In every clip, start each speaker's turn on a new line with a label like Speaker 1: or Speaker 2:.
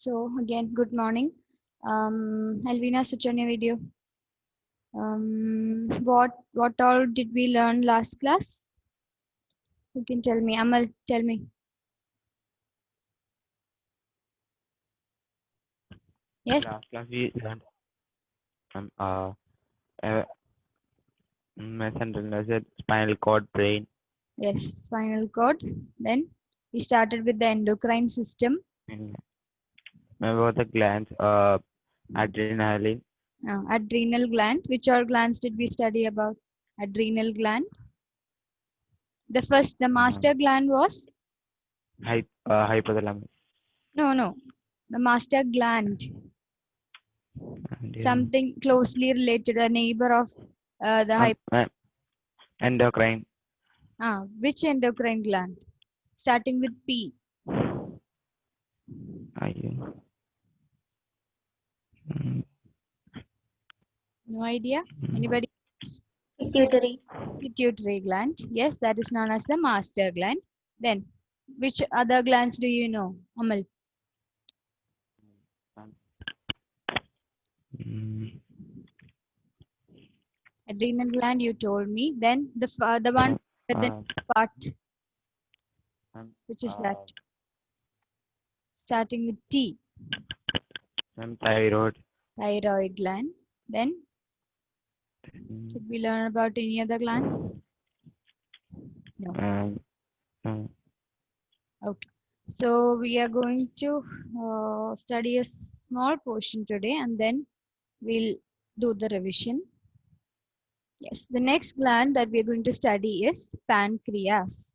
Speaker 1: So again, good morning. Alvina, switch on your video. What all did we learn last class? You can tell me. Amal, tell me. Yes,
Speaker 2: Last class we learned uh, central nervous spinal cord, brain.
Speaker 1: yes, spinal cord. Then we started with the endocrine system.
Speaker 2: And remember the glands, adrenaline,
Speaker 1: Adrenal gland. Which all glands did we study about? Adrenal gland. The
Speaker 2: uh,
Speaker 1: master gland was?
Speaker 2: hypothalamus,
Speaker 1: No. The master gland.
Speaker 2: and
Speaker 1: Something closely related, a neighbor of the
Speaker 2: um, uh, endocrine.
Speaker 1: which endocrine gland? Starting with P.
Speaker 2: I- mm,
Speaker 1: No idea?
Speaker 2: mm,
Speaker 1: Anybody?
Speaker 3: Pituitary.
Speaker 1: Pituitary gland. Yes, that is known as the master gland. Then, which other glands do you know, Amal?
Speaker 2: mm,
Speaker 1: Adrenal gland, you told me. Then the one with the
Speaker 2: uh,
Speaker 1: part,
Speaker 2: um,
Speaker 1: which is that?
Speaker 2: uh,
Speaker 1: Starting with T.
Speaker 2: thyroid.
Speaker 1: Thyroid gland. Then,
Speaker 2: mm,
Speaker 1: did we learn about any other gland? No.
Speaker 2: um, um,
Speaker 1: Okay. So we are going to study a small portion today, and then we'll do the revision. Yes, the next gland that we're going to study is pancreas.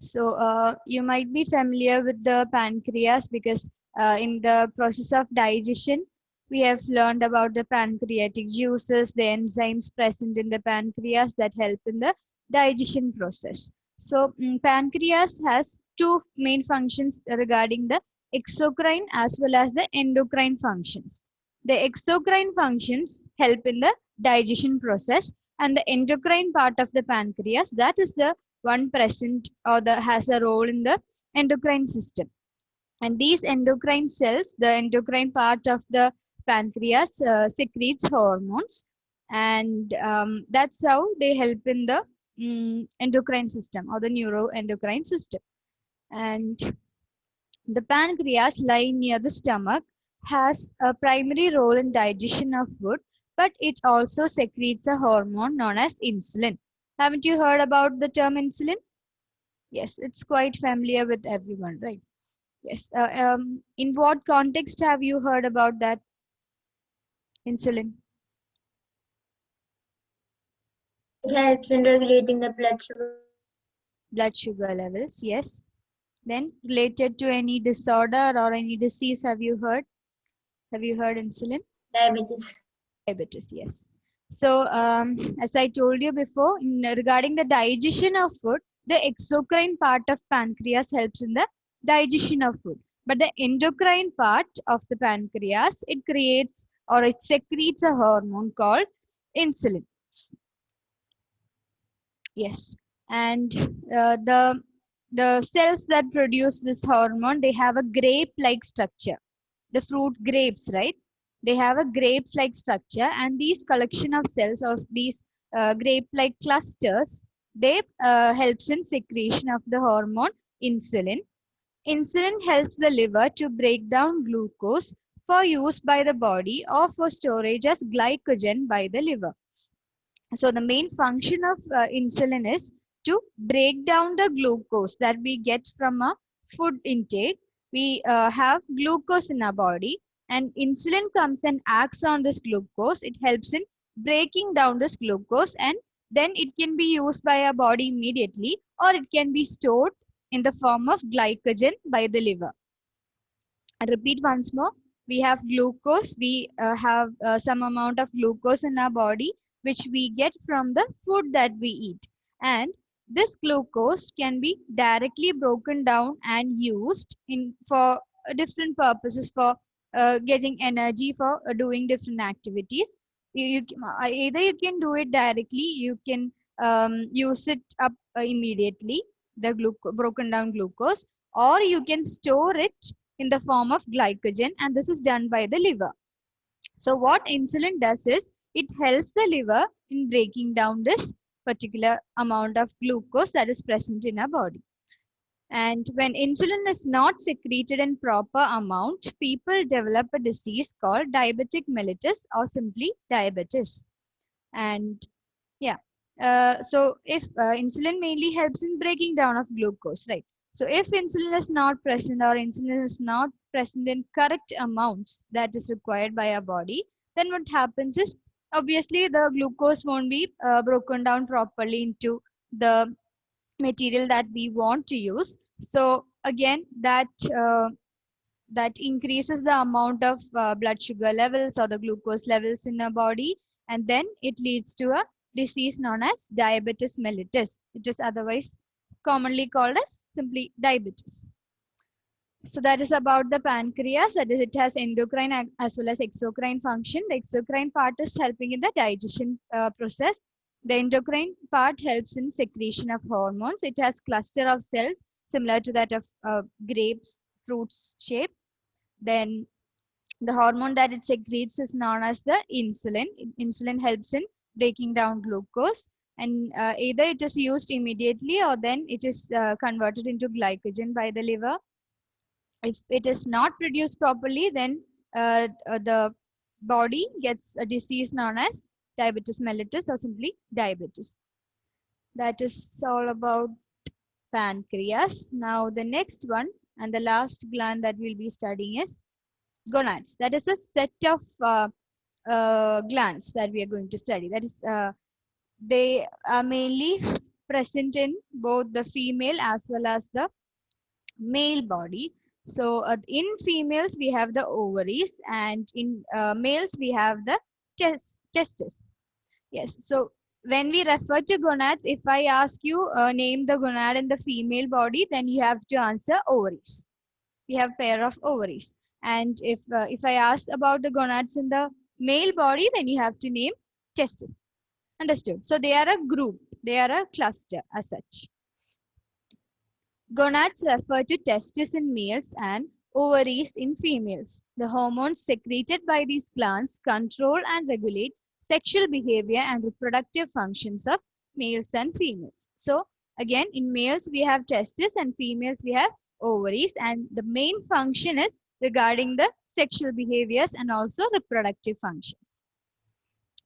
Speaker 1: So you might be familiar with the pancreas because in the process of digestion, we have learned about the pancreatic juices, the enzymes present in the pancreas that help in the digestion process. So pancreas has two main functions regarding the exocrine as well as the endocrine functions. The exocrine functions help in the digestion process, and the endocrine part of the pancreas, that is the one present or the has a role in the endocrine system. And these endocrine cells, the endocrine part of the pancreas, secretes hormones, and that's how they help in the endocrine system or the neuroendocrine system. And the pancreas, lying near the stomach, has a primary role in digestion of food, but it also secretes a hormone known as insulin. Haven't you heard about the term insulin? Yes, it's quite familiar with everyone, right? Yes. In what context have you heard about that insulin?
Speaker 3: It helps in regulating the blood sugar.
Speaker 1: Blood sugar levels, yes. Then related to any disorder or any disease, have you heard? Have you heard insulin?
Speaker 3: Diabetes.
Speaker 1: Diabetes, yes. So, as I told you before, regarding the digestion of food, the exocrine part of pancreas helps in the digestion of food. But the endocrine part of the pancreas, it creates or it secretes a hormone called insulin. Yes, and the cells that produce this hormone, they have a grape-like structure. The fruit grapes, right? They have a grapes-like structure, and these collection of cells or these grape-like clusters, they helps in secretion of the hormone insulin. Insulin helps the liver to break down glucose for use by the body or for storage as glycogen by the liver. So the main function of insulin is to break down the glucose that we get from a food intake. We have glucose in our body, and insulin comes and acts on this glucose. It helps in breaking down this glucose, and then it can be used by our body immediately, or it can be stored in the form of glycogen by the liver. I repeat once more. We have glucose. We have some amount of glucose in our body, which we get from the food that we eat. And this glucose can be directly broken down and used in for different purposes, for getting energy, for doing different activities. Either you can do it directly, you can use it up immediately, the broken down glucose, or you can store it in the form of glycogen, and this is done by the liver. So what insulin does is it helps the liver in breaking down this particular amount of glucose that is present in our body. And when insulin is not secreted in proper amount, people develop a disease called diabetic mellitus or simply diabetes. And yeah, so if insulin mainly helps in breaking down of glucose, right? So if insulin is not present or insulin is not present in correct amounts that is required by our body, then what happens is obviously the glucose won't be broken down properly into the material that we want to use. So again, that increases the amount of blood sugar levels or the glucose levels in our body, and then it leads to a disease known as diabetes mellitus. It is otherwise commonly called as simply diabetes. So that is about the pancreas. That is, it has endocrine as well as exocrine function. The exocrine part is helping in the digestion process. The endocrine part helps in secretion of hormones. It has cluster of cells similar to that of grapes, fruits shape. Then the hormone that it secretes is known as the insulin. Insulin helps in breaking down glucose, and either it is used immediately or then it is converted into glycogen by the liver. If it is not produced properly, then the body gets a disease known as diabetes mellitus or simply diabetes. That is all about pancreas. Now the next one and the last gland that we'll be studying is gonads. That is a set of glands that we are going to study. That is, they are mainly present in both the female as well as the male body. So in females we have the ovaries, and in males we have the testes. Yes. So when we refer to gonads, if I ask you name the gonad in the female body, then you have to answer ovaries. We have pair of ovaries. And if I ask about the gonads in the male body, then you have to name testes. Understood? So they are a group. They are a cluster as such. Gonads refer to testes in males and ovaries in females. The hormones secreted by these glands control and regulate sexual behavior and reproductive functions of males and females. So again, in males we have testes and females we have ovaries, and the main function is regarding the sexual behaviors and also reproductive functions.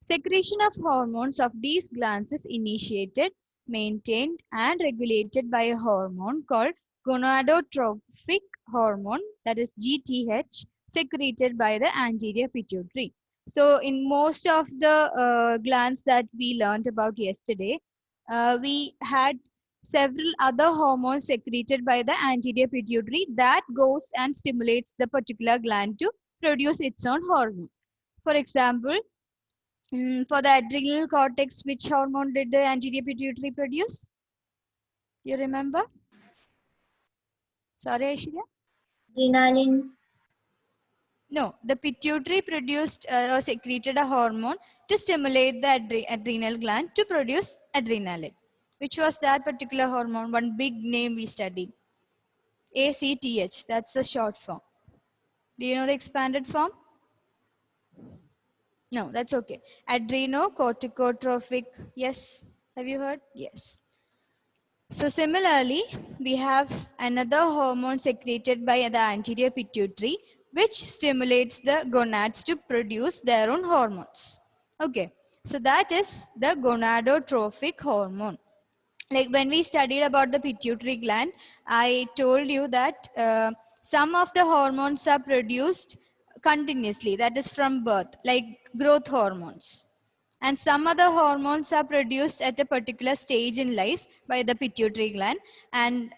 Speaker 1: Secretion of hormones of these glands is initiated, maintained and regulated by a hormone called gonadotrophic hormone, that is GTH, secreted by the anterior pituitary. So in most of the glands that we learned about yesterday, we had several other hormones secreted by the anterior pituitary that goes and stimulates the particular gland to produce its own hormone. For example, for the adrenal cortex, which hormone did the anterior pituitary produce? You remember? Sorry, Aishwarya?
Speaker 3: Adrenaline.
Speaker 1: No, the pituitary produced or secreted a hormone to stimulate the adrenal gland to produce adrenaline. Which was that particular hormone? One big name we studied. ACTH, that's the short form. Do you know the expanded form? No, that's okay. Adrenocorticotropic. Yes. Have you heard? Yes. So similarly, we have another hormone secreted by the anterior pituitary, which stimulates the gonads to produce their own hormones. Okay. So that is the gonadotrophic hormone. Like when we studied about the pituitary gland, I told you that some of the hormones are produced continuously, that is from birth, like growth hormones, and some other hormones are produced at a particular stage in life by the pituitary gland. And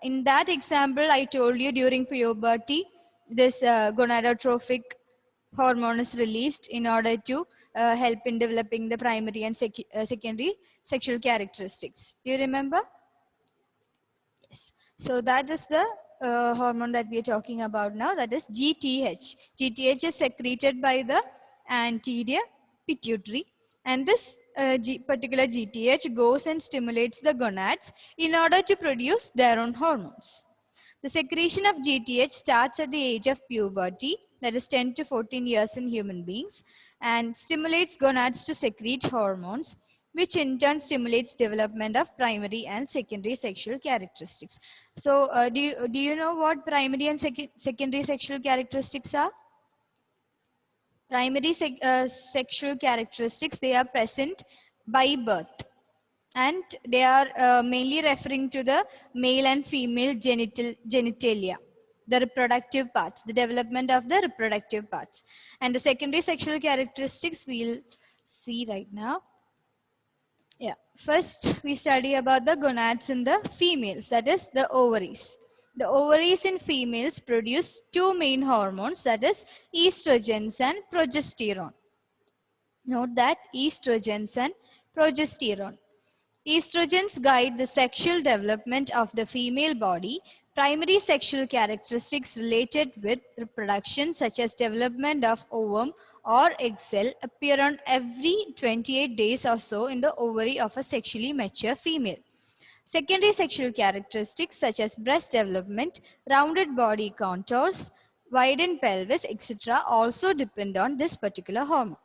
Speaker 1: in that example I told you, during puberty this gonadotrophic hormone is released in order to help in developing the primary and secondary sexual characteristics. Do you remember? Yes. So that is the hormone that we are talking about now, that is GTH. GTH is secreted by the anterior pituitary, and this particular GTH goes and stimulates the gonads in order to produce their own hormones. The secretion of GTH starts at the age of puberty, that is 10 to 14 years in human beings, and stimulates gonads to secrete hormones, which in turn stimulates development of primary and secondary sexual characteristics. So do you know what primary and secondary sexual characteristics are? Primary sexual characteristics, they are present by birth, and they are mainly referring to the male and female genitalia, the reproductive parts, the development of the reproductive parts. And the secondary sexual characteristics we'll see right now. Yeah, first we study about the gonads in the females, that is the ovaries. The ovaries in females produce two main hormones, that is estrogens and progesterone. Note that estrogens and progesterone. Estrogens guide the sexual development of the female body. Primary sexual characteristics related with reproduction, such as development of ovum or egg cell, appear on every 28 days or so in the ovary of a sexually mature female. Secondary sexual characteristics such as breast development, rounded body contours, widened pelvis, etc. also depend on this particular hormone.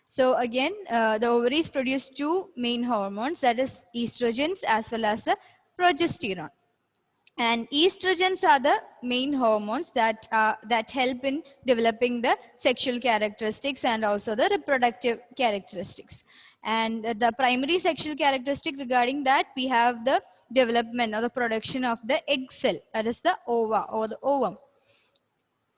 Speaker 1: So again, the ovaries produce two main hormones, that is estrogens as well as the progesterone. And estrogens are the main hormones that help in developing the sexual characteristics and also the reproductive characteristics. And the primary sexual characteristic regarding that, we have the development or the production of the egg cell, that is the ova or the ovum.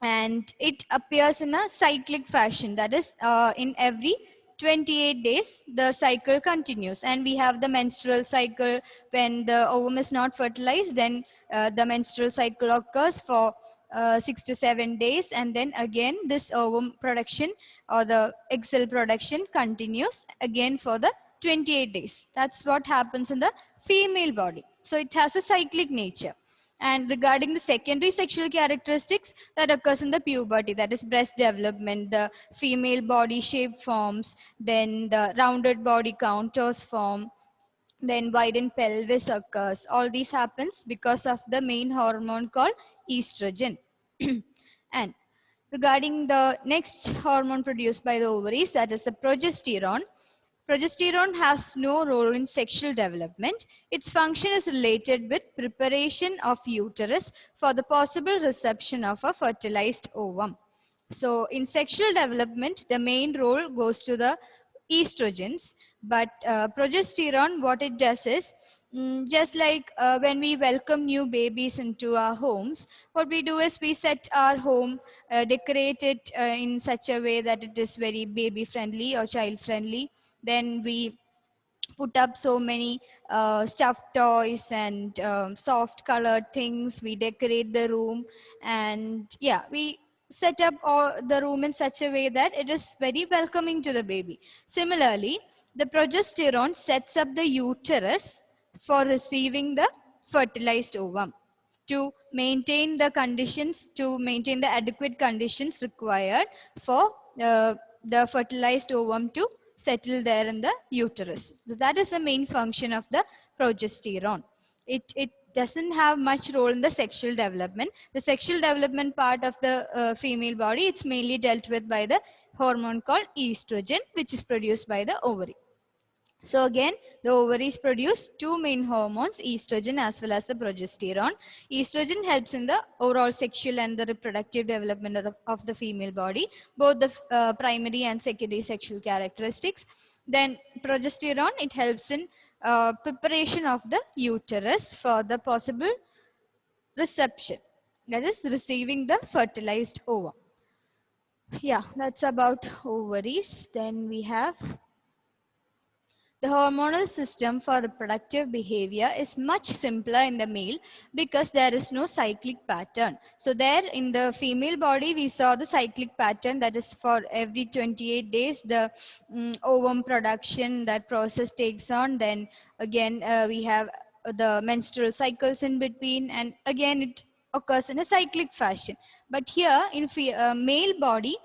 Speaker 1: And it appears in a cyclic fashion, that is in every 28 days the cycle continues. And we have the menstrual cycle. When the ovum is not fertilized, then the menstrual cycle occurs for 6 to 7 days, and then again this ovum production or the egg cell production continues again for the 28 days. That's what happens in the female body. So it has a cyclic nature. And regarding the secondary sexual characteristics, that occurs in the puberty, that is breast development, the female body shape forms, then the rounded body contours form, then widened pelvis occurs. All these happens because of the main hormone called estrogen. And regarding the next hormone produced by the ovaries, that is the progesterone. Progesterone has no role in sexual development. Its function is related with preparation of uterus for the possible reception of a fertilized ovum. So in sexual development, the main role goes to the estrogens, but progesterone, what it does is, just like when we welcome new babies into our homes, what we do is we set our home, decorate it in such a way that it is very baby friendly or child friendly. Then we put up so many stuffed toys and soft colored things. We decorate the room, and yeah, we set up all the room in such a way that it is very welcoming to the baby. Similarly, the progesterone sets up the uterus for receiving the fertilized ovum, to maintain the conditions, to maintain the adequate conditions required for the fertilized ovum to settle there in the uterus. So that is the main function of the progesterone. It doesn't have much role in the sexual development. The sexual development part of the female body, it's mainly dealt with by the hormone called estrogen, which is produced by the ovary. So again, the ovaries produce two main hormones, estrogen as well as the progesterone. Estrogen helps in the overall sexual and the reproductive development of the female body, both the primary and secondary sexual characteristics. Then progesterone, it helps in preparation of the uterus for the possible reception, that is receiving the fertilized ovum. Yeah, that's about ovaries. Then we have the hormonal system for reproductive behavior is much simpler in the male because there is no cyclic pattern. So there in the female body, we saw the cyclic pattern, that is for every 28 days, the ovum production, that process takes on. Then again, we have the menstrual cycles in between, and again it occurs in a cyclic fashion. But here in male body,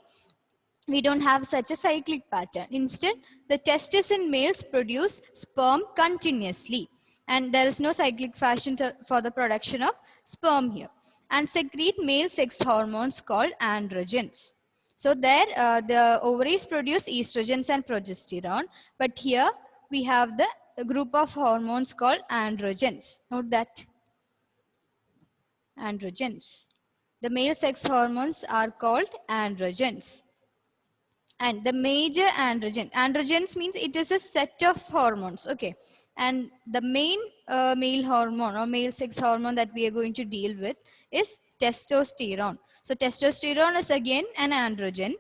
Speaker 1: we don't have such a cyclic pattern. Instead, the testes in males produce sperm continuously, and there is no cyclic fashion for the production of sperm here. and secrete male sex hormones called androgens. So there the ovaries produce estrogens and progesterone, but here we have the group of hormones called androgens. Note that. Androgens. The male sex hormones are called androgens. And the major androgens means it is a set of hormones. Okay. And the main male hormone or male sex hormone that we are going to deal with is testosterone. So testosterone is again an androgen,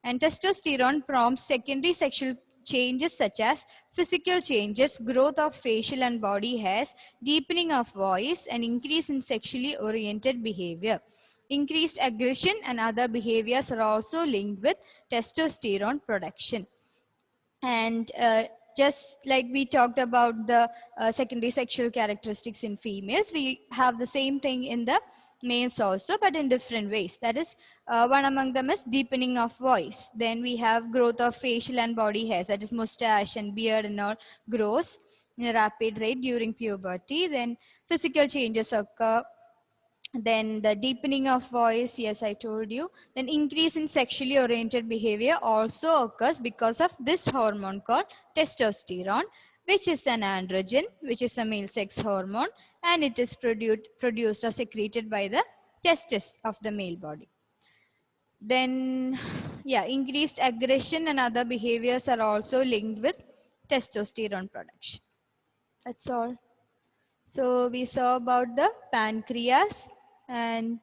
Speaker 1: and testosterone prompts secondary sexual changes such as physical changes, growth of facial and body hairs, deepening of voice, and increase in sexually oriented behavior. Increased aggression and other behaviors are also linked with testosterone production. And just like we talked about the secondary sexual characteristics in females, we have the same thing in the males also, but in different ways. That is, one among them is deepening of voice. Then we have growth of facial and body hairs, that is mustache and beard and all grows in a rapid rate during puberty. Then physical changes occur. Then the deepening of voice, yes, I told you. Then increase in sexually oriented behavior also occurs because of this hormone called testosterone, which is an androgen, which is a male sex hormone, and it is produced or secreted by the testes of the male body. Then, yeah, increased aggression and other behaviors are also linked with testosterone production. That's all. So we saw about the pancreas and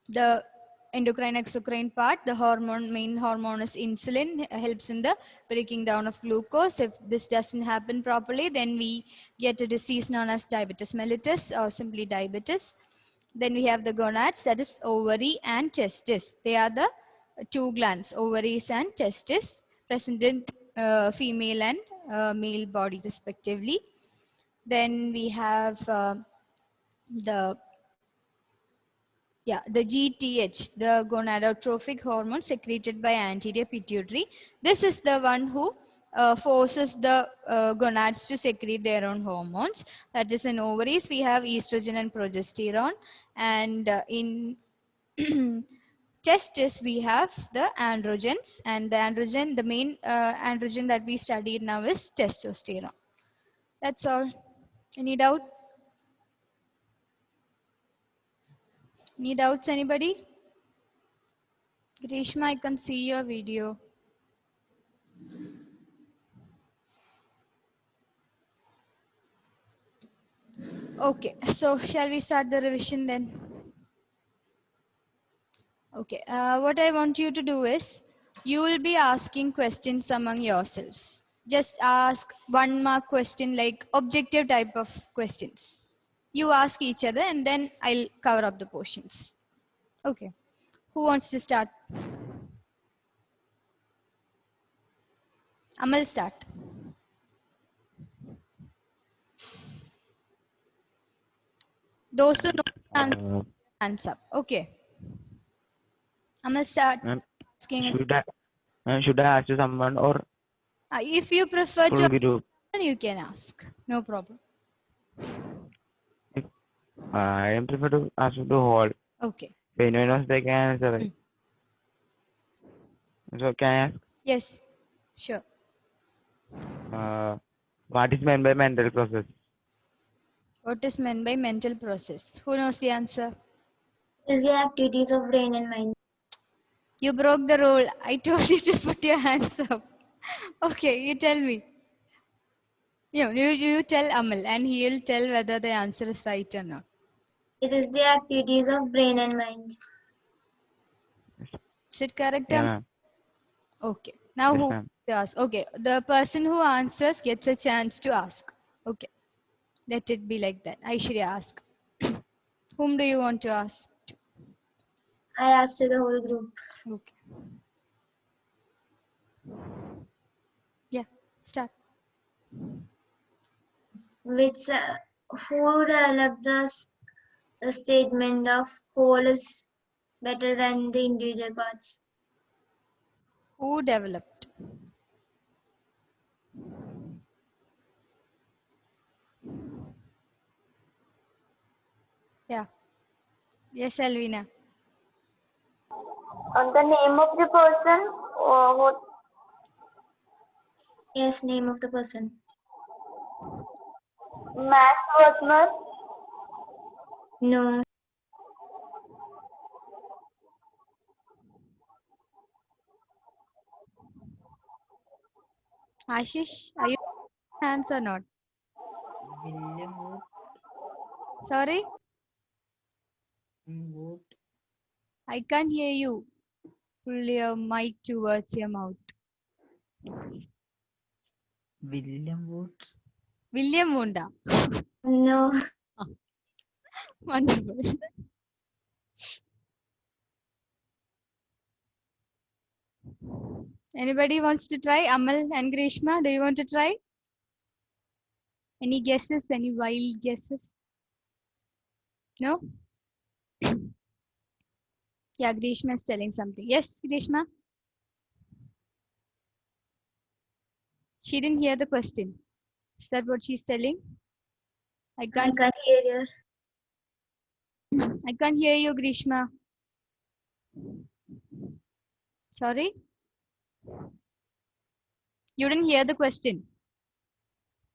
Speaker 1: the endocrine exocrine part. The hormone, main hormone is insulin, helps in the breaking down of glucose. If this doesn't happen properly, then we get a disease known as diabetes mellitus or simply diabetes. Then we have the gonads, that is ovary and testis. They are the two glands, ovaries and testis, present in female and male body respectively. Then we have the GTH, the gonadotrophic hormone secreted by anterior pituitary. This is the one who forces the gonads to secrete their own hormones. That is, in ovaries we have estrogen and progesterone, and in testis we have the androgens, and the main androgen that we studied now is testosterone. That's all. Any doubt? Any doubts, anybody? Grishma, I can see your video. Okay, so shall we start the revision then? Okay, what I want you to do is, you will be asking questions among yourselves. Just ask 1 mark question, like objective type of questions. You ask each other and then I'll cover up the portions. Okay, who wants to start? Amal, start. Those who know hands up. Okay. Amal, start asking.
Speaker 2: Should I ask to someone or
Speaker 1: if you prefer
Speaker 2: full
Speaker 1: to,
Speaker 2: group?
Speaker 1: you can ask. No problem.
Speaker 2: I am prefer to ask to the whole.
Speaker 1: Okay.
Speaker 2: If anyone else they can answer. So can I ask?
Speaker 1: Yes, sure.
Speaker 2: What is meant by mental process?
Speaker 1: What is meant by mental process? Who knows the answer?
Speaker 3: Is the activities of brain and mind.
Speaker 1: You broke the rule. I told you to put your hands up. Okay, you tell me. You tell Amal and he'll tell whether the answer is right or not.
Speaker 3: It is the activities of brain and mind.
Speaker 1: Is it correct?
Speaker 2: Yeah, ma'am.
Speaker 1: Okay. Now
Speaker 2: Yes,
Speaker 1: who
Speaker 2: ma'am.
Speaker 1: to ask? Okay. The person who answers gets a chance to ask. Okay. Let it be like that. Aishwarya, ask. Whom do you want to ask?
Speaker 3: I asked to the whole group.
Speaker 1: Okay. Yeah, start.
Speaker 3: Which who developed the statement of whole is better than the individual parts.
Speaker 1: Who developed? Yeah. Yes, Alvina.
Speaker 4: The name of the person, what
Speaker 3: Yes, name of the person.
Speaker 4: Max Worthman,
Speaker 3: No.
Speaker 1: Ashish, are you hands or not?
Speaker 5: William Wood.
Speaker 1: Sorry,
Speaker 5: Wood.
Speaker 1: I can't hear you. Pull your mic towards your mouth.
Speaker 5: William Wood.
Speaker 1: William Wunda.
Speaker 3: No.
Speaker 1: Wonderful. Anybody wants to try? Amal and Grishma, do you want to try? Any guesses? Any wild guesses? No? Yeah, Grishma is telling something. Yes, Grishma? She didn't hear the question. Is that what she's telling? I
Speaker 3: I
Speaker 1: can't
Speaker 3: can't hear you.
Speaker 1: I can't hear you, Grishma. Sorry? You didn't hear the question.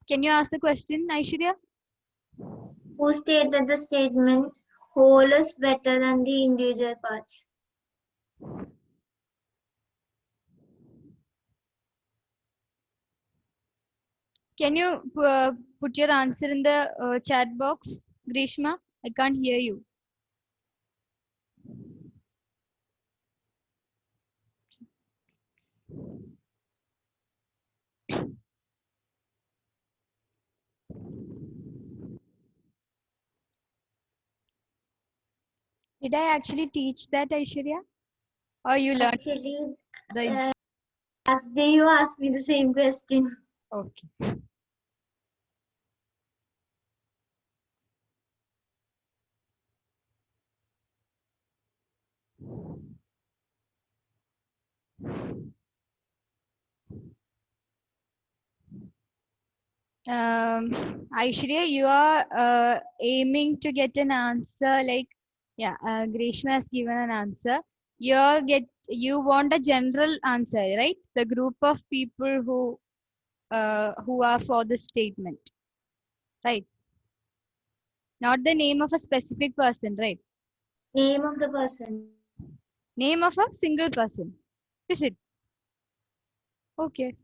Speaker 1: Can you ask the question, Aishwarya?
Speaker 3: Who stated the statement whole is better than the individual parts?
Speaker 1: Can you put your answer in the chat box, Grishma? I can't hear you. Did I actually teach that, Aishwarya? Or you learned
Speaker 3: Actually,
Speaker 1: the...
Speaker 3: last day you asked me the same question.
Speaker 1: Okay. Aishwarya, you are aiming to get an answer like, yeah, Grishma has given an answer. You want a general answer, right? The group of people who are for the statement, right? Not the name of a specific person, right?
Speaker 3: Name of the person.
Speaker 1: Name of a single person. Is it? Okay.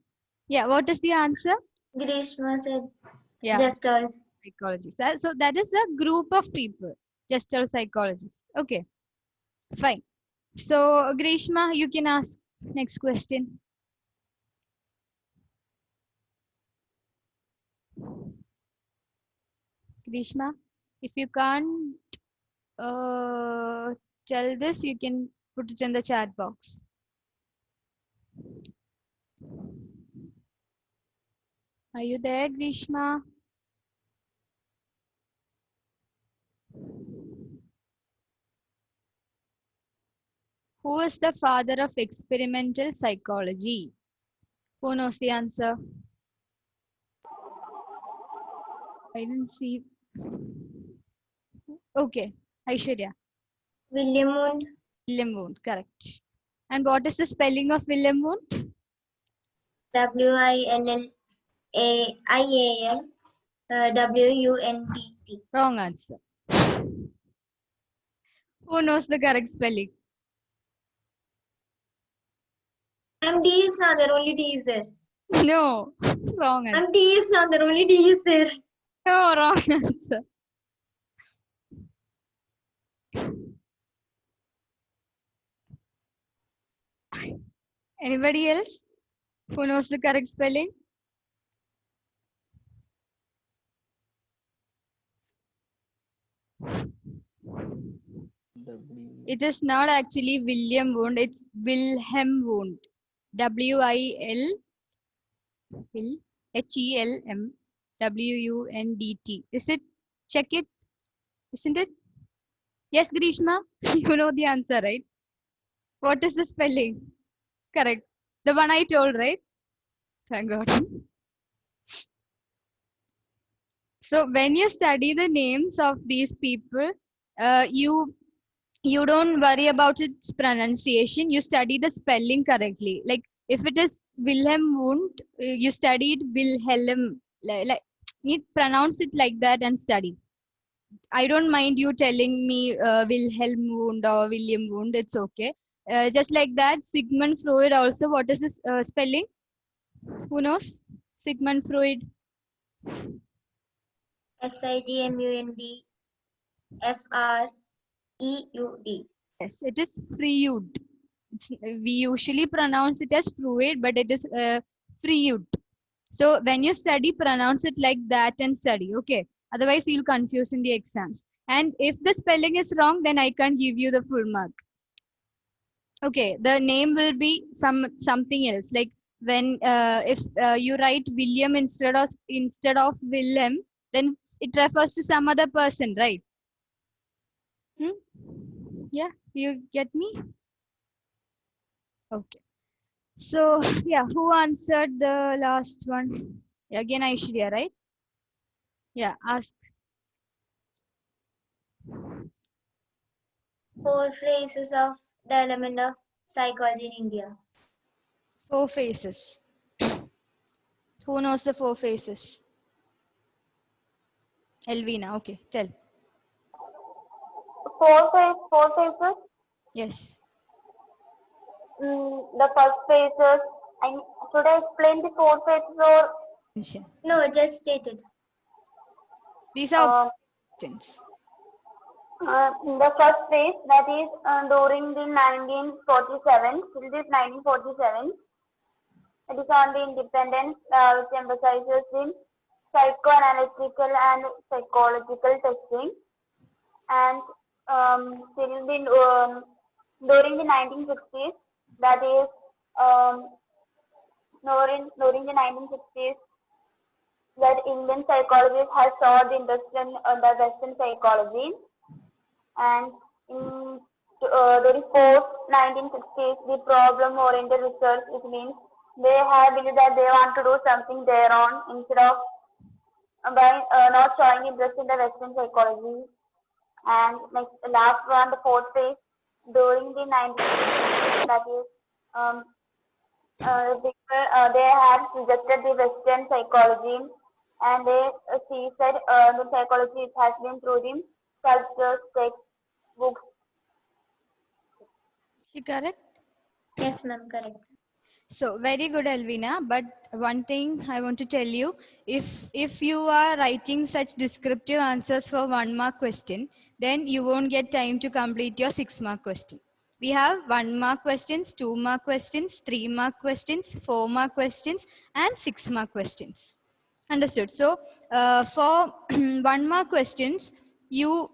Speaker 1: Yeah, what is the answer?
Speaker 3: Grishma said
Speaker 1: Yeah,
Speaker 3: Gestalt.
Speaker 1: psychologists. So that is a group of people, Gestalt psychologists. Okay, fine. So Grishma, you can ask next question. Grishma, if you can't tell this, you can put it in the chat box. Are you there, Grishma? Who is the father of experimental psychology? Who knows the answer? I didn't see. Okay, Aishwarya.
Speaker 3: William Wundt.
Speaker 1: William Wundt, correct. And what is the spelling of William Wundt?
Speaker 3: William Wundt.
Speaker 1: Wrong answer. Who knows the correct spelling?
Speaker 3: D is not there, only D is there.
Speaker 1: No, wrong answer.
Speaker 3: D is not there, only D is there.
Speaker 1: No, wrong answer. Anybody else who knows the correct spelling? It is not actually William Wundt, it's Wilhelm Wundt. Wilhelm Is it? Check it. Isn't it? Yes, Grishma, you know the answer, right? What is the spelling? Correct. The one I told, right? Thank God. So when you study the names of these people, you you don't worry about its pronunciation. You study the spelling correctly. Like if it is Wilhelm Wundt, you studied Wilhelm. Like you pronounce it like that and study. I don't mind you telling me Wilhelm Wundt or William Wundt. It's okay. Just like that, Sigmund Freud also. What is his spelling? Who knows? Sigmund Freud.
Speaker 3: SIGMUND
Speaker 1: Yes, it is Freud. We usually pronounce it as Freud, but it is Freud. So when you study, pronounce it like that and study. Okay. Otherwise, you'll confuse in the exams. And if the spelling is wrong, then I can't give you the full mark. Okay. The name will be something else. Like when if you write William instead of Willem, then it refers to some other person, right? Yeah. You get me? Okay. So yeah, who answered the last one? Again, Aishwarya, right? Yeah, ask.
Speaker 3: 4 phases of development of psychology in India.
Speaker 1: 4 phases. Who knows the 4 phases? Elvina, okay, tell.
Speaker 4: Four phases.
Speaker 1: Yes.
Speaker 4: The first phases. Should I explain the four phases or?
Speaker 1: Mention.
Speaker 3: No, just stated.
Speaker 1: These are
Speaker 4: Uh,
Speaker 1: questions.
Speaker 4: the first phase, that is during the 1947 till this 1947. It is on the independence, which emphasizes the psychoanalytical and psychological testing, and till the during the 1960s, that is during the 1960s, that Indian psychologists have sought the interest in the Western psychology, and in the post 1960s, the problem-oriented research, it means they have believed that they want to do something their own instead of by not showing interest in the Western psychology. And next, the last one, the fourth phase, during the 1960s, that is, they have rejected the Western psychology, and they see said the psychology has been through the sculptures, textbooks.
Speaker 1: She correct?
Speaker 3: Yes, ma'am, correct.
Speaker 1: So very good, Elvina. But one thing I want to tell you, if you are writing such descriptive answers for 1 mark question, then you won't get time to complete your 6 mark question. We have 1 mark questions, 2 mark questions, 3 mark questions, 4 mark questions, and 6 mark questions. Understood. So for 1 mark questions, you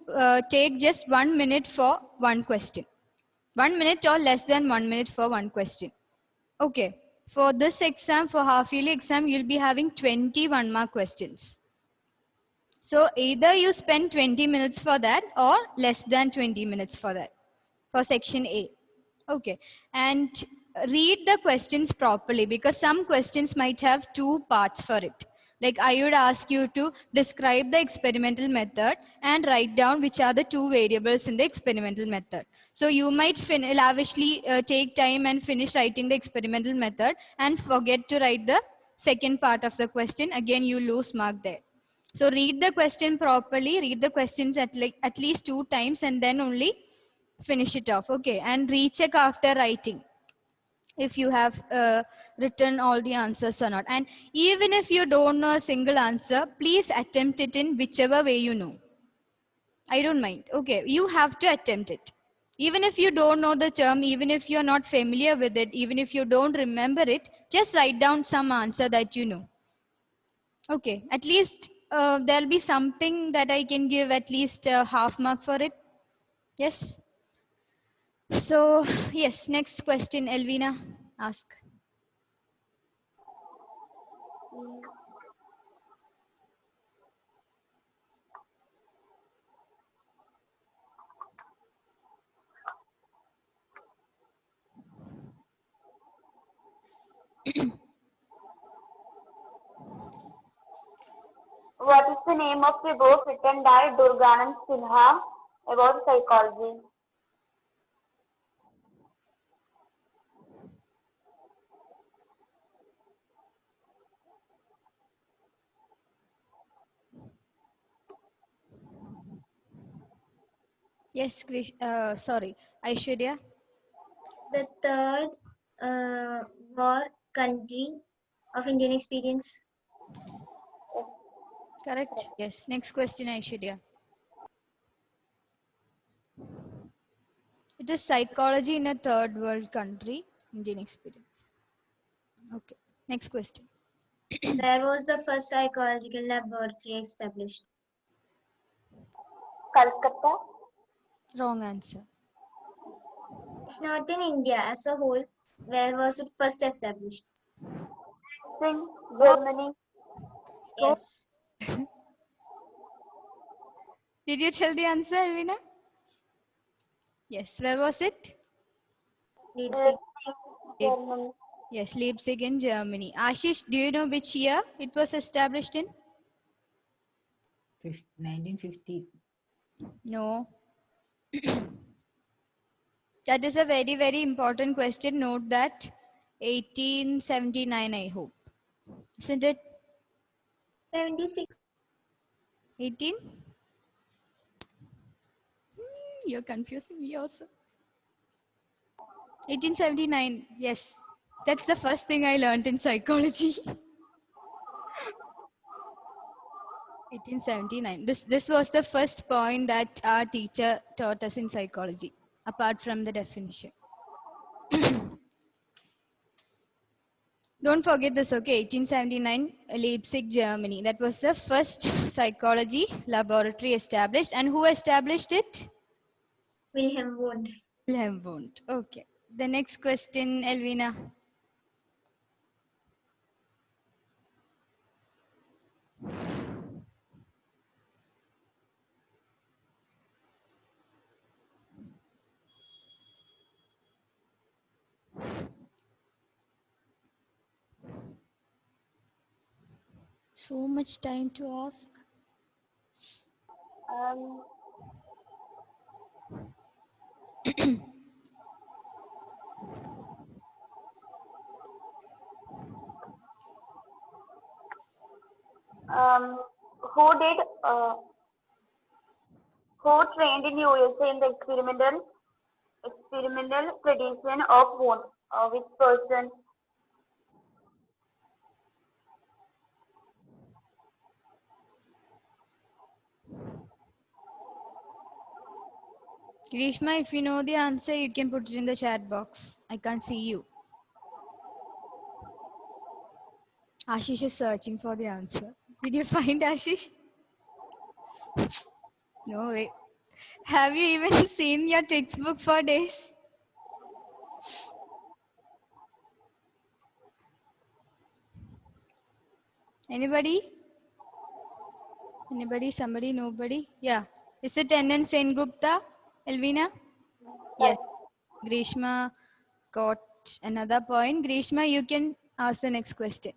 Speaker 1: take just 1 minute for one question. 1 minute or less than 1 minute for one question. Okay. For this exam, for half yearly exam, you'll be having 21 mark questions. So either you spend 20 minutes for that or less than 20 minutes for that, for section A. Okay. And read the questions properly, because some questions might have 2 parts for it. Like I would ask you to describe the experimental method and write down which are the 2 variables in the experimental method. So you might lavishly take time and finish writing the experimental method and forget to write the second part of the question. Again, you lose mark there. So read the question properly, read the questions at least 2 times, and then only finish it off. Okay. And recheck after writing if you have written all the answers or not. And even if you don't know a single answer, please attempt it in whichever way you know. I don't mind. Okay. You have to attempt it. Even if you don't know the term, even if you're not familiar with it, even if you don't remember it, just write down some answer that you know. Okay. At least there'll be something that I can give at least a half mark for it. Yes. So, yes, next question, Elvina, ask.
Speaker 4: What is the name of the book written by Durganand Sinha about psychology?
Speaker 1: Yes, sorry, Aishwarya.
Speaker 3: The third war country of Indian experience.
Speaker 1: Correct. Yes. Next question, Aishwarya. It is psychology in a third world country, Indian experience. Okay. Next question.
Speaker 3: Where was the first psychological laboratory established?
Speaker 4: Calcutta.
Speaker 1: Wrong answer.
Speaker 3: It's not in India as a whole. Where was it first established?
Speaker 4: In
Speaker 1: Oh,
Speaker 4: Germany.
Speaker 1: score.
Speaker 3: Yes.
Speaker 1: Did you tell the answer, Elvina? Yes. Where was it?
Speaker 3: Leipzig.
Speaker 4: Germany.
Speaker 1: Yes, Leipzig in Germany. Ashish, do you know which year it was established in?
Speaker 5: 1950.
Speaker 1: No. That is a very, very important question. Note that 1879, I hope. Isn't it
Speaker 3: 76.
Speaker 1: 18? You're confusing me also. 1879. Yes. That's the first thing I learned in psychology. 1879. This was the first point that our teacher taught us in psychology, apart from the definition. Don't forget this, okay? 1879, Leipzig, Germany. That was the first psychology laboratory established. And who established it?
Speaker 3: Wilhelm Wundt.
Speaker 1: Wilhelm Wundt. Okay. The next question, Elvina. So much time to ask.
Speaker 4: Um, um, who did who trained in USA in the experimental tradition of wound? Which person?
Speaker 1: Grishma, if you know the answer, you can put it in the chat box. I can't see you. Ashish is searching for the answer. Did you find Ashish? No way. Have you even seen your textbook for days? Anybody? Anybody? Somebody? Nobody? Yeah. Is it N.N. Sengupta? Elvina? Yes. Grishma got another point. Grishma, you can ask the next question.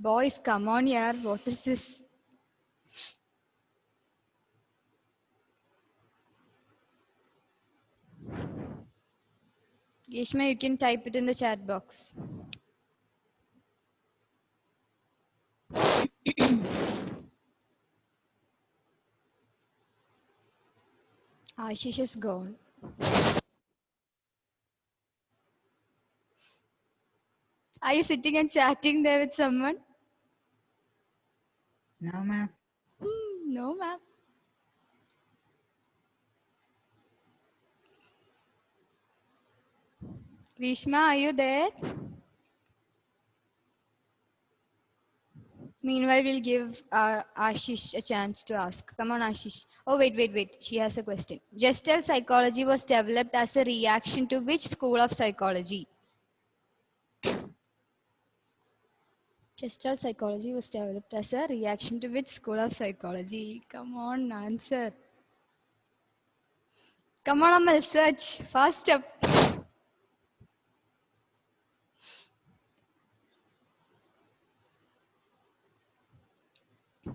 Speaker 1: Boys, come on, yaar. What is this? Grishma, you can type it in the chat box. Ashish is gone. Are you sitting and chatting there with someone?
Speaker 5: No, ma'am.
Speaker 1: No, ma'am. Grishma, are you there? Meanwhile, we'll give Ashish a chance to ask. Come on, Ashish. Oh, wait. She has a question. Gestalt psychology was developed as a reaction to which school of psychology? Gestalt psychology was developed as a reaction to which school of psychology? Come on, answer. Come on, Amal, search. Fast up.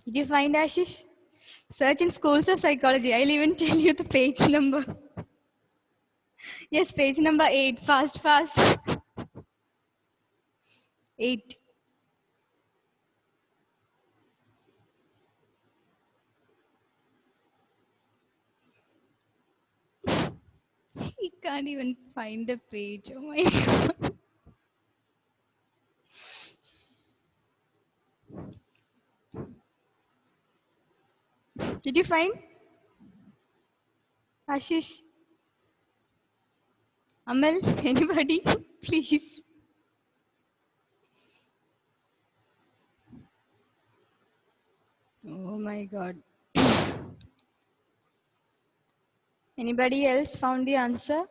Speaker 1: Did you find Ashish? Search in schools of psychology. I'll even tell you the page number. Yes, page number 8. Fast. 8. can't even find the page. Oh my god. Did you find? Ashish? Amal? Anybody? Please. Oh my god. Anybody else found the answer?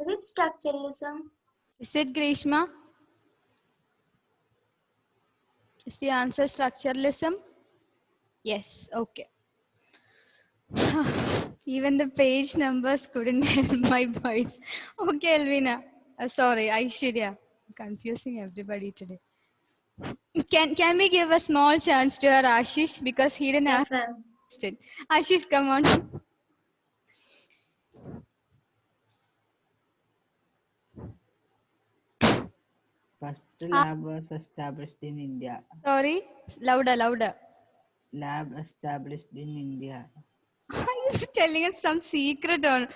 Speaker 3: Is it structuralism?
Speaker 1: Is it Grishma? Is the answer structuralism? Yes, okay. Even the page numbers couldn't help my voice. Okay, Elvina. Sorry, Aishwarya. I'm confusing everybody today. Can we give a small chance to our Ashish because he didn't
Speaker 3: Yes,
Speaker 1: ask
Speaker 3: ma'am.
Speaker 1: it. Ashish, come on.
Speaker 5: First lab was established in India.
Speaker 1: Sorry, louder, louder.
Speaker 5: Lab established in India.
Speaker 1: Are you telling us some secret or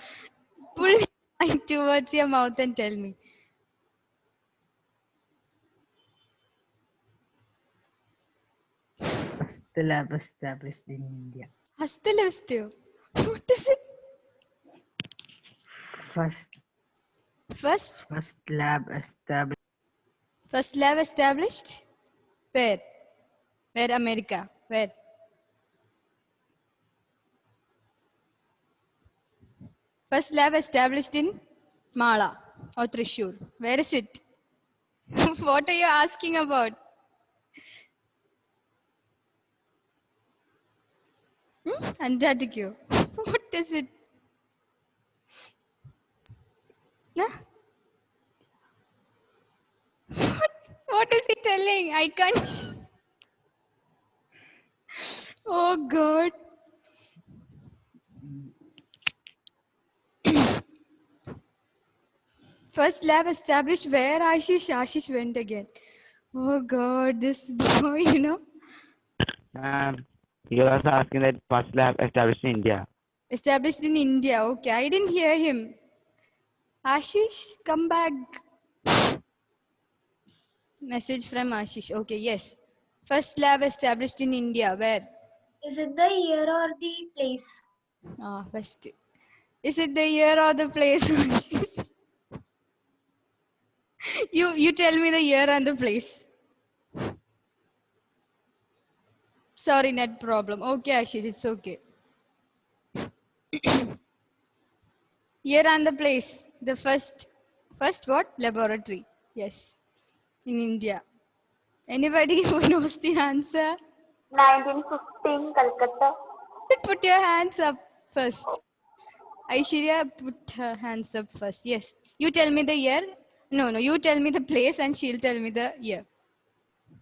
Speaker 1: pull your mic towards your mouth and tell me?
Speaker 5: First lab established in India.
Speaker 1: Hastalastu. What is it?
Speaker 5: First
Speaker 1: First
Speaker 5: lab established
Speaker 1: lab established? Where? Where America? Where? First lab established in Mala or Trishur. Where is it? What are you asking about? Antarctica. What is it? Huh? What is he telling? I can't. Oh God. First lab established where Ashish? Ashish went again. Oh God, this boy, you know.
Speaker 2: He was asking that first lab established in India.
Speaker 1: Established in India. Okay, I didn't hear him. Ashish, come back. Message from Ashish. Okay, yes. First lab established in India. Where?
Speaker 3: Is it the year or the place?
Speaker 1: Ah, first. Is it the year or the place? Ashish? you tell me the year and the place. Sorry, net problem. Okay, Ashish, it's okay. Year and the place. The first what? Laboratory. Yes, in India. Anybody who knows the answer?
Speaker 4: 1915, Calcutta.
Speaker 1: Put your hands up first. Aishwarya put her hands up first. Yes. You tell me the year. No, you tell me the place and she'll tell me the year.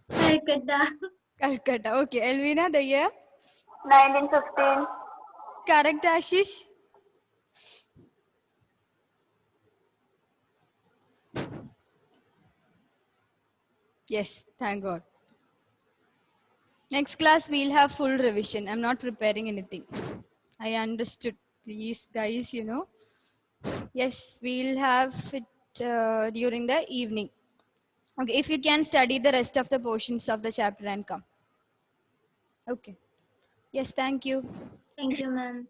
Speaker 3: Calcutta.
Speaker 1: Calcutta. Okay. Elvina, the year?
Speaker 4: 1915.
Speaker 1: Correct, Ashish? Yes, thank God. Next class, we'll have full revision. I'm not preparing anything. I understood. These guys, you know. Yes, we'll have it during the evening. Okay, if you can study the rest of the portions of the chapter and come. Okay. Yes, thank you.
Speaker 3: Thank you, ma'am.